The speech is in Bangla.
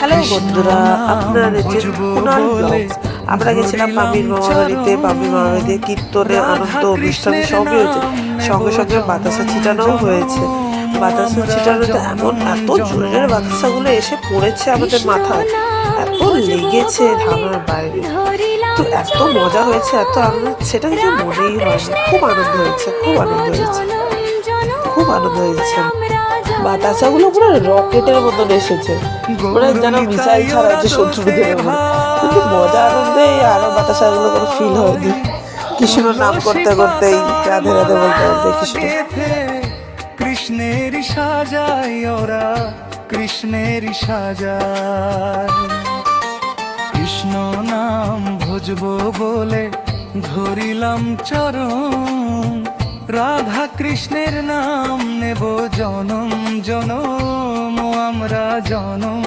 হ্যালো বন্ধুরা, আপনারা দেখছেন কুনাল ব্লগস। আমরা গেছিলাম মামির মামাবাড়িতে। মামির মামাবাড়িতে কীর্তনে আনন্দ অনুষ্ঠান সবই হয়েছে, সঙ্গে সঙ্গে বাতাসা ছিটানোও হয়েছে। বাতাসা ছিটানোতে এত জোরে জোরে বাতাসাগুলো এসে পড়েছে আমাদের মাথায়, এত লেগেছে ধারণার বাইরে। তো এত মজা হয়েছে, এত আনন্দ, সেটা কিছু মনেই হয়নি। খুব আনন্দ হয়েছে, খুব আনন্দ হয়েছে, খুব আনন্দ হয়েছে। বাতাসাগুলো পুরো রকেটের মতন এসেছে, পুরো যেন মিসাইল ছাড়া হচ্ছে শত্রুদের উপর। কিন্তু মজা আনন্দে আরো বাতাসাগুলো কোনো ফিল হয়নি। কৃষ্ণ নাম করতে করতেই, রাধে রাধে বলতে বলতে কৃষ্ণের সাজাই ওরা, কৃষ্ণের সাজায়। কৃষ্ণ নাম ভজবো বলে ধরিলাম চরণ, রাধা কৃষ্ণের নাম নেব জনম জনম, আমরা জনম।